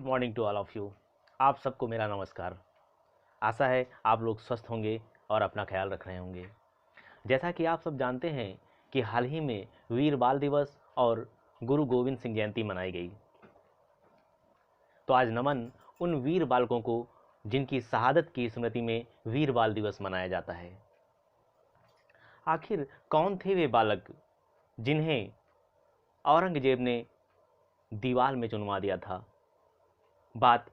Good morning to all of you. आप सबको मेरा नमस्कार। आशा है आप लोग स्वस्थ होंगे और अपना ख्याल रख रहे होंगे। जैसा कि आप सब जानते हैं कि हाल ही में वीर बाल दिवस और गुरु गोविंद सिंह जयंती मनाई गई। तो आज नमन उन वीर बालकों को जिनकी शहादत की स्मृति में वीर बाल दिवस मनाया जाता है। आखिर कौन थे वे बालक जिन्हें औरंगजेब ने दीवार में चुनवा दिया था? बात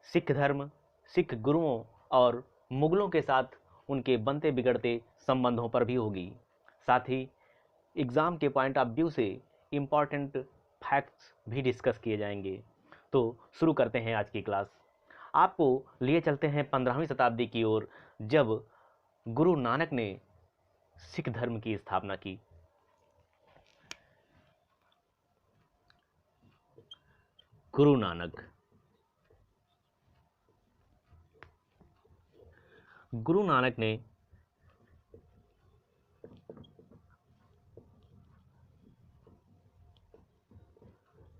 सिख धर्म, सिख गुरुओं और मुगलों के साथ उनके बनते बिगड़ते संबंधों पर भी होगी। साथ ही एग्ज़ाम के पॉइंट ऑफ व्यू से इम्पॉर्टेंट फैक्ट्स भी डिस्कस किए जाएंगे। तो शुरू करते हैं आज की क्लास। आपको लिए चलते हैं 15वीं शताब्दी की ओर, जब गुरु नानक ने सिख धर्म की स्थापना की। गुरु नानक ने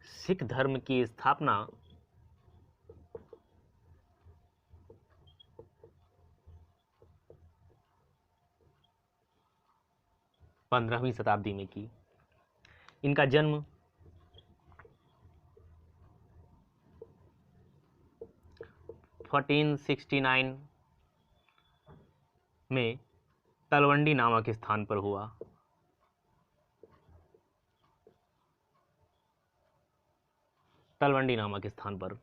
सिख धर्म की स्थापना 15वीं शताब्दी में की। इनका जन्म 1469 में तलवंडी नामक स्थान पर हुआ। तलवंडी नामक स्थान पर।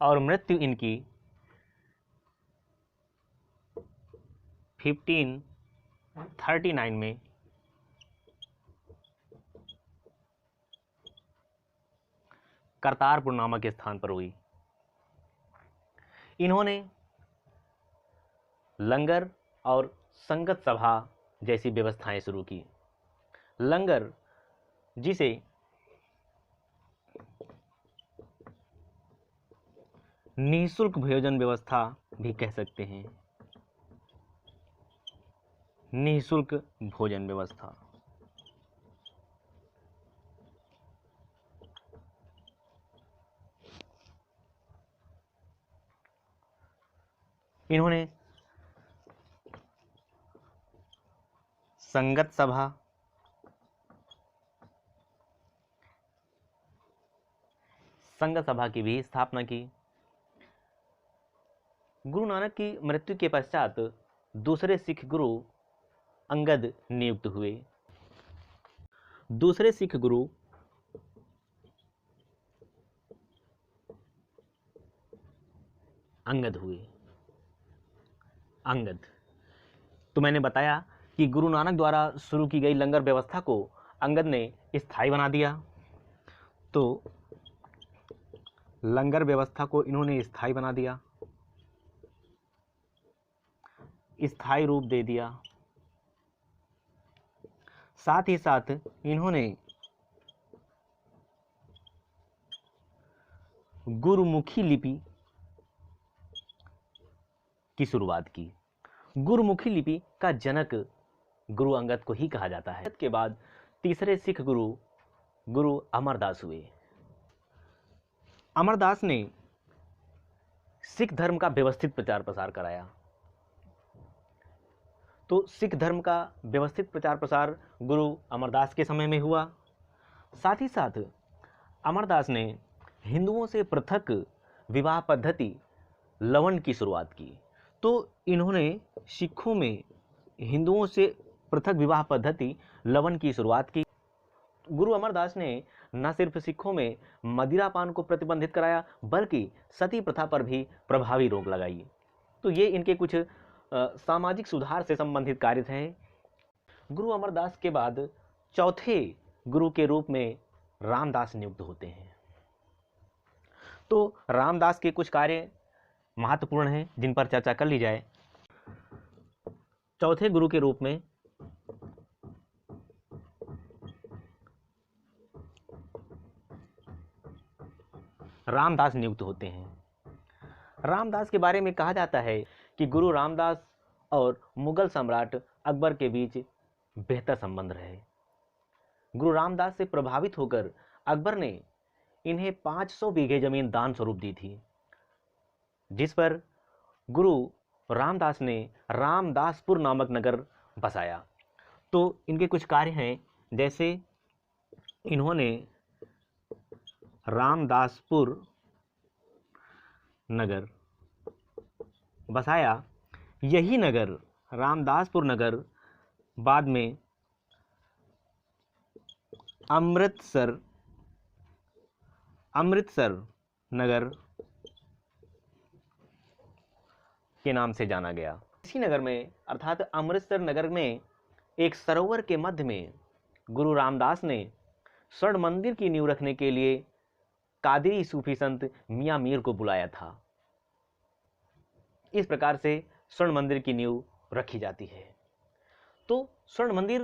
और मृत्यु इनकी 1539 में करतारपुर नामक स्थान पर हुई। इन्होंने लंगर और संगत सभा जैसी व्यवस्थाएं शुरू की। लंगर, जिसे निःशुल्क भोजन व्यवस्था भी कह सकते हैं, निःशुल्क भोजन व्यवस्था। इन्होंने संगत सभा की भी स्थापना की। गुरु नानक की मृत्यु के पश्चात दूसरे सिख गुरु अंगद नियुक्त हुए। दूसरे सिख गुरु अंगद हुए। अंगद, तो मैंने बताया कि गुरु नानक द्वारा शुरू की गई लंगर व्यवस्था को अंगद ने स्थायी बना दिया। तो लंगर व्यवस्था को इन्होंने स्थायी बना दिया, स्थायी रूप दे दिया। साथ ही साथ इन्होंने गुरुमुखी लिपि की शुरुआत की। गुरुमुखी लिपि का जनक गुरु अंगद को ही कहा जाता है। के बाद तीसरे सिख गुरु अमरदास हुए। अमरदास ने सिख धर्म का व्यवस्थित प्रचार प्रसार कराया। तो सिख धर्म का व्यवस्थित प्रचार प्रसार गुरु अमरदास के समय में हुआ। साथ ही साथ अमरदास ने हिंदुओं से पृथक विवाह पद्धति लवन की शुरुआत की। तो इन्होंने सिखों में हिंदुओं से पृथक विवाह पद्धति लवन की शुरुआत की। गुरु अमरदास ने न सिर्फ सिखों में मदिरापान को प्रतिबंधित कराया, बल्कि सती प्रथा पर भी प्रभावी रोक लगाई। तो ये इनके कुछ सामाजिक सुधार से संबंधित कार्य थे। गुरु अमरदास के बाद चौथे गुरु के रूप में रामदास नियुक्त होते हैं। तो रामदास के कुछ कार्य महत्वपूर्ण हैं जिन पर चर्चा कर ली जाए। चौथे गुरु के रूप में रामदास नियुक्त होते हैं। रामदास के बारे में कहा जाता है कि गुरु रामदास और मुगल सम्राट अकबर के बीच बेहतर संबंध रहे। गुरु रामदास से प्रभावित होकर अकबर ने इन्हें 500 बीघे जमीन दान स्वरूप दी थी, जिस पर गुरु रामदास ने रामदासपुर नामक नगर बसाया। तो इनके कुछ कार्य हैं, जैसे इन्होंने रामदासपुर नगर बसाया। यही नगर, रामदासपुर नगर, बाद में अमृतसर नगर के नाम से जाना गया। इसी नगर में अर्थात अमृतसर नगर में एक सरोवर के मध्य में गुरु रामदास ने स्वर्ण मंदिर की नींव रखने के लिए कादरी सूफी संत मियां मीर को बुलाया था। इस प्रकार से स्वर्ण मंदिर की नींव रखी जाती है। तो स्वर्ण मंदिर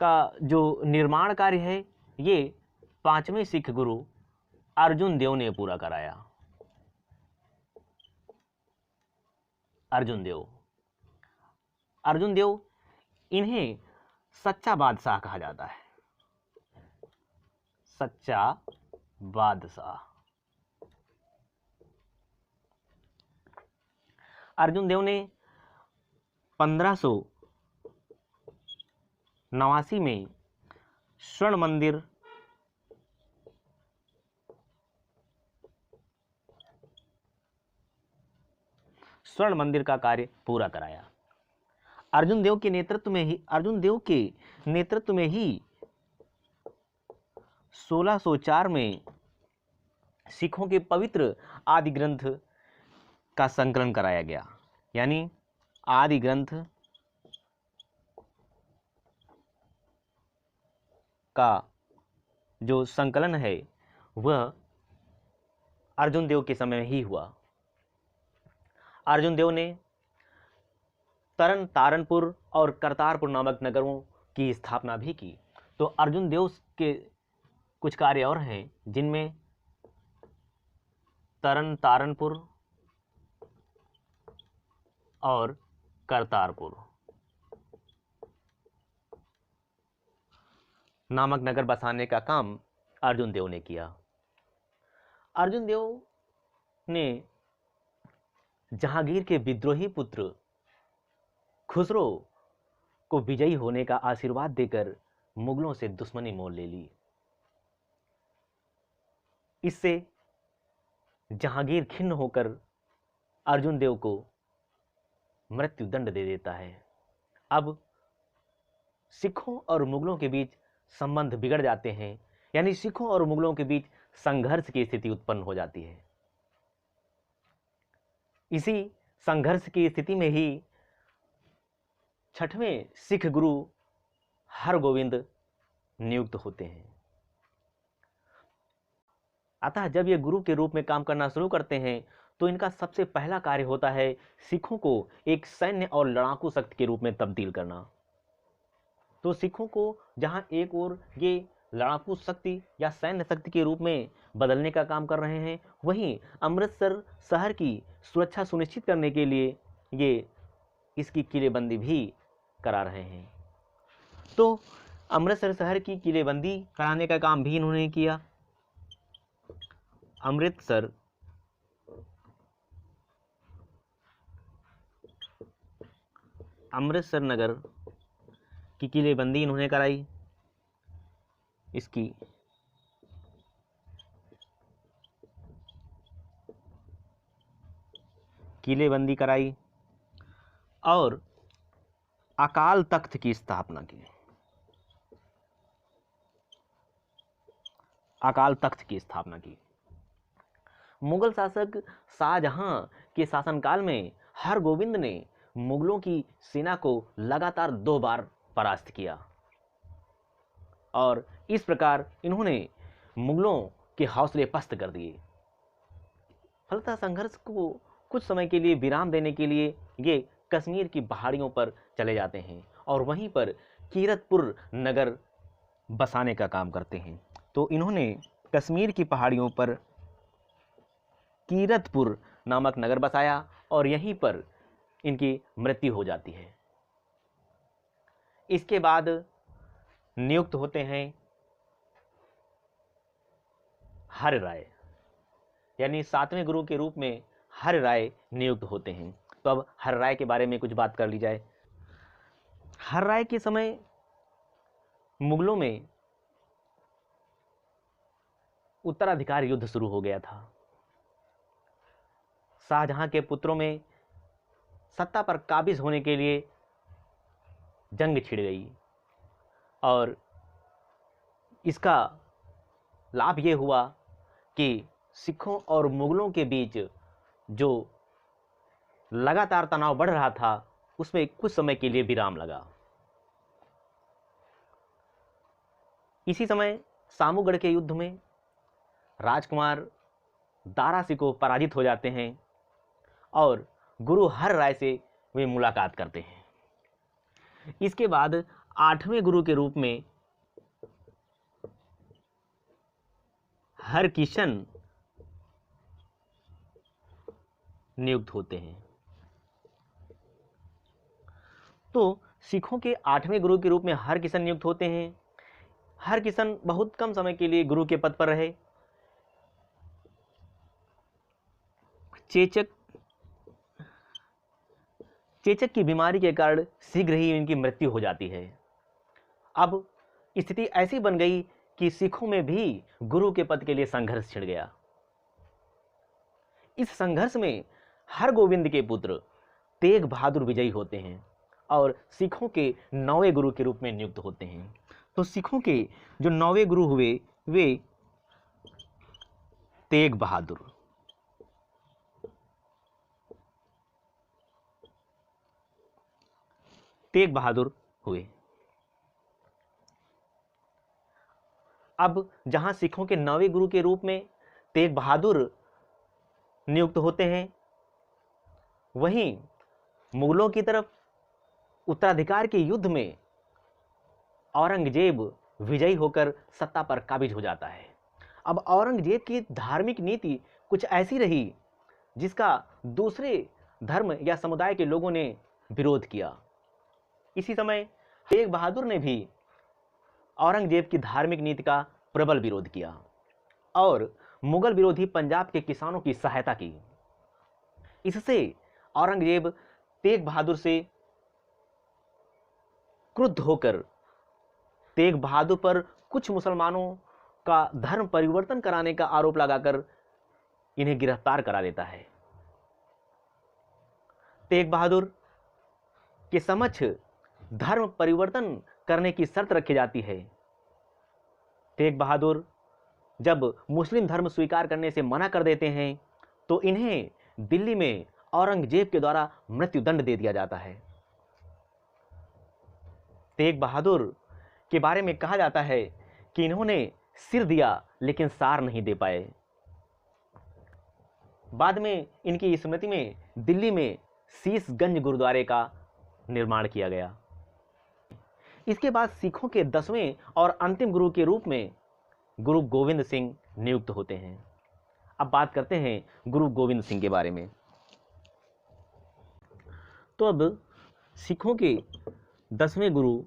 का जो निर्माण कार्य है, ये 5वें सिख गुरु अर्जुन देव ने पूरा कराया। अर्जुन देव, इन्हें सच्चा बादशाह कहा जाता है। सच्चा बादशाह। अर्जुन देव ने 1589 में स्वर्ण मंदिर का कार्य पूरा कराया। अर्जुन देव के नेतृत्व में ही 1604 में सिखों के पवित्र आदि ग्रंथ का संकलन कराया गया। यानी आदि ग्रंथ का जो संकलन है वह अर्जुन देव के समय में ही हुआ। अर्जुन देव ने तारनपुर और करतारपुर नामक नगरों की स्थापना भी की। तो अर्जुन देव के कुछ कार्य और हैं, जिनमें तारनपुर और करतारपुर नामक नगर बसाने का काम अर्जुन देव ने किया। अर्जुन देव ने जहांगीर के विद्रोही पुत्र खुसरो को विजयी होने का आशीर्वाद देकर मुगलों से दुश्मनी मोल ले ली। इससे जहांगीर खिन्न होकर अर्जुन देव को मृत्यु दंड दे देता है। अब सिखों और मुगलों के बीच संबंध बिगड़ जाते हैं, यानी सिखों और मुगलों के बीच संघर्ष की स्थिति उत्पन्न हो जाती है। इसी संघर्ष की स्थिति में ही 6वें सिख गुरु हरगोविंद नियुक्त होते हैं। अतः जब ये गुरु के रूप में काम करना शुरू करते हैं तो इनका सबसे पहला कार्य होता है सिखों को एक सैन्य और लड़ाकू शक्ति के रूप में तब्दील करना। तो सिखों को जहां एक ओर ये लड़ाकू शक्ति या सैन्य शक्ति के रूप में बदलने का काम कर रहे हैं, वहीं अमृतसर शहर की सुरक्षा सुनिश्चित करने के लिए ये इसकी किलेबंदी भी करा रहे हैं। तो अमृतसर शहर की किलेबंदी कराने का काम भी इन्होंने किया। अमृतसर नगर की किलेबंदी इन्होंने कराई। इसकी किलेबंदी कराई और अकाल तख्त की स्थापना की। अकाल तख्त की स्थापना की। मुगल शासक शाहजहां के शासनकाल में हरगोविंद ने मुगलों की सेना को लगातार 2 बार परास्त किया और इस प्रकार इन्होंने मुगलों के हौसले पस्त कर दिए। फलतः संघर्ष को कुछ समय के लिए विराम देने के लिए ये कश्मीर की पहाड़ियों पर चले जाते हैं और वहीं पर कीरतपुर नगर बसाने का काम करते हैं। तो इन्होंने कश्मीर की पहाड़ियों पर कीरतपुर नामक नगर बसाया और यहीं पर इनकी मृत्यु हो जाती है। इसके बाद नियुक्त होते हैं हरि राय, यानी 7वें गुरु के रूप में हरि राय नियुक्त होते हैं। तो अब हरि राय के बारे में कुछ बात कर ली जाए। हरि राय के समय मुगलों में उत्तराधिकार युद्ध शुरू हो गया था। शाहजहां के पुत्रों में सत्ता पर काबिज होने के लिए जंग छिड़ गई और इसका लाभ ये हुआ कि सिखों और मुगलों के बीच जो लगातार तनाव बढ़ रहा था उसमें कुछ समय के लिए विराम लगा। इसी समय सामूगढ़ के युद्ध में राजकुमार दारा सिकोह पराजित हो जाते हैं और गुरु हरि राय से वे मुलाकात करते हैं। इसके बाद 8वें गुरु के रूप में हरकिशन नियुक्त होते हैं। तो सिखों के 8वें गुरु के रूप में हरकिशन नियुक्त होते हैं। हरकिशन बहुत कम समय के लिए गुरु के पद पर रहे। चेचक की बीमारी के कारण शीघ्र ही इनकी मृत्यु हो जाती है। अब स्थिति ऐसी बन गई कि सिखों में भी गुरु के पद के लिए संघर्ष छिड़ गया। इस संघर्ष में हरगोविंद के पुत्र तेग बहादुर विजयी होते हैं और सिखों के 9वें गुरु के रूप में नियुक्त होते हैं। तो सिखों के जो 9वें गुरु हुए वे तेग बहादुर हुए। अब जहां सिखों के 9वें गुरु के रूप में तेग बहादुर नियुक्त होते हैं, वहीं मुगलों की तरफ उत्तराधिकार के युद्ध में औरंगजेब विजयी होकर सत्ता पर काबिज हो जाता है। अब औरंगजेब की धार्मिक नीति कुछ ऐसी रही जिसका दूसरे धर्म या समुदाय के लोगों ने विरोध किया। इसी समय तेग बहादुर ने भी औरंगजेब की धार्मिक नीति का प्रबल विरोध किया और मुगल विरोधी पंजाब के किसानों की सहायता की। इससे औरंगजेब तेग बहादुर से क्रुद्ध होकर तेग बहादुर पर कुछ मुसलमानों का धर्म परिवर्तन कराने का आरोप लगाकर इन्हें गिरफ्तार करा देता है। तेग बहादुर के समक्ष धर्म परिवर्तन करने की शर्त रखी जाती है। तेग बहादुर जब मुस्लिम धर्म स्वीकार करने से मना कर देते हैं तो इन्हें दिल्ली में औरंगजेब के द्वारा मृत्युदंड दे दिया जाता है। तेग बहादुर के बारे में कहा जाता है कि इन्होंने सिर दिया लेकिन सार नहीं दे पाए। बाद में इनकी स्मृति में दिल्ली में शीशगंज गुरुद्वारे का निर्माण किया गया। इसके बाद सिखों के 10वें और अंतिम गुरु के रूप में गुरु गोविंद सिंह नियुक्त होते हैं। अब बात करते हैं गुरु गोविंद सिंह के बारे में। तो अब सिखों के 10वें गुरु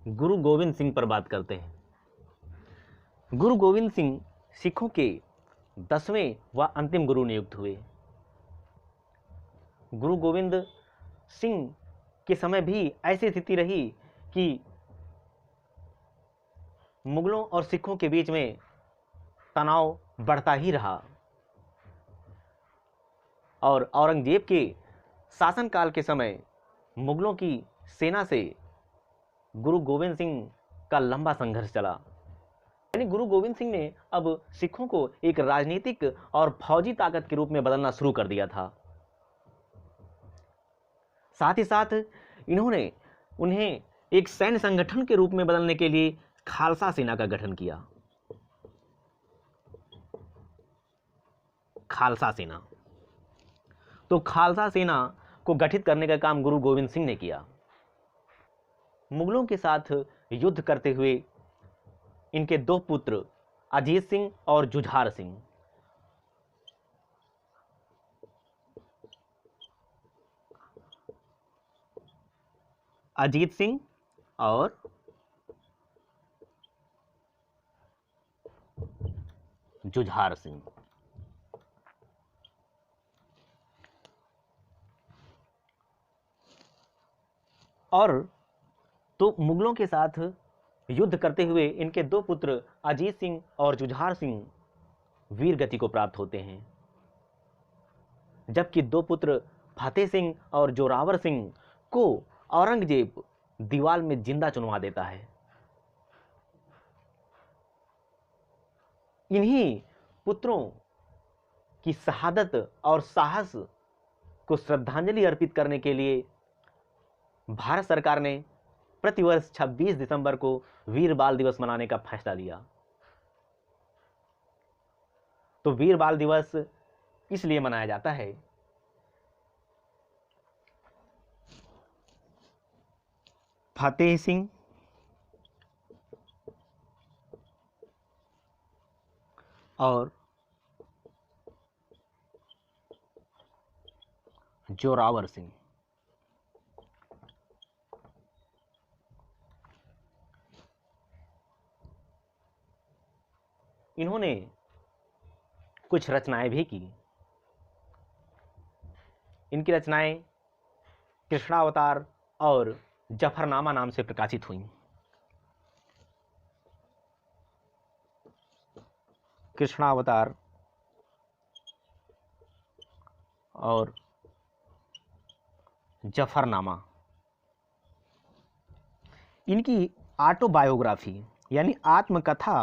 गुरु गोविंद सिंह पर बात करते हैं। गुरु गोविंद सिंह सिखों के 10वें व अंतिम गुरु नियुक्त हुए। गुरु गोविंद सिंह के समय भी ऐसी स्थिति रही कि मुगलों और सिखों के बीच में तनाव बढ़ता ही रहा और औरंगजेब के शासनकाल के समय मुगलों की सेना से गुरु गोविंद सिंह का लंबा संघर्ष चला। यानी गुरु गोविंद सिंह ने अब सिखों को एक राजनीतिक और फौजी ताकत के रूप में बदलना शुरू कर दिया था। साथ ही साथ इन्होंने उन्हें एक सैन्य संगठन के रूप में बदलने के लिए खालसा सेना का गठन किया। खालसा सेना, तो खालसा सेना को गठित करने का काम गुरु गोविंद सिंह ने किया। मुगलों के साथ युद्ध करते हुए इनके दो पुत्र अजीत सिंह और जुझार सिंह अजीत सिंह और जुझार सिंह और तो मुगलों के साथ युद्ध करते हुए इनके दो पुत्र अजीत सिंह और जुझार सिंह वीर गति को प्राप्त होते हैं, जबकि दो पुत्र फतेह सिंह और जोरावर सिंह को औरंगजेब दीवार में जिंदा चुनवा देता है। इन्हीं पुत्रों की शहादत और साहस को श्रद्धांजलि अर्पित करने के लिए भारत सरकार ने प्रतिवर्ष 26 दिसंबर को वीर बाल दिवस मनाने का फैसला लिया। तो वीर बाल दिवस इसलिए मनाया जाता है फतेह सिंह और जोरावर सिंह इन्होंने कुछ रचनाएं भी की। इनकी रचनाएं कृष्णावतार और जफरनामा नाम से प्रकाशित हुई। कृष्णावतार और जफरनामा इनकी ऑटोबायोग्राफी यानी आत्मकथा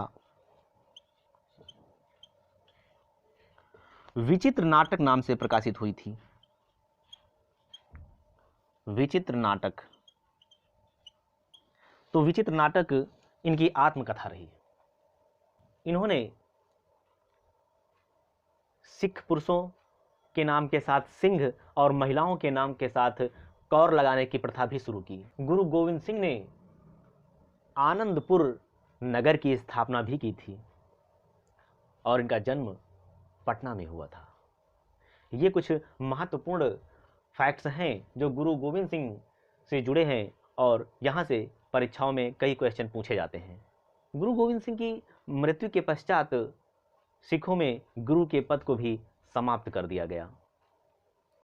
विचित्र नाटक नाम से प्रकाशित हुई थी। विचित्र नाटक, तो विचित्र नाटक इनकी आत्मकथा रही। इन्होंने सिख पुरुषों के नाम के साथ सिंह और महिलाओं के नाम के साथ कौर लगाने की प्रथा भी शुरू की। गुरु गोविंद सिंह ने आनंदपुर नगर की स्थापना भी की थी और इनका जन्म पटना में हुआ था। ये कुछ महत्वपूर्ण फैक्ट्स हैं जो गुरु गोविंद सिंह से जुड़े हैं और यहाँ से परीक्षाओं में कई क्वेश्चन पूछे जाते हैं। गुरु गोविंद सिंह की मृत्यु के पश्चात सिखों में गुरु के पद को भी समाप्त कर दिया गया।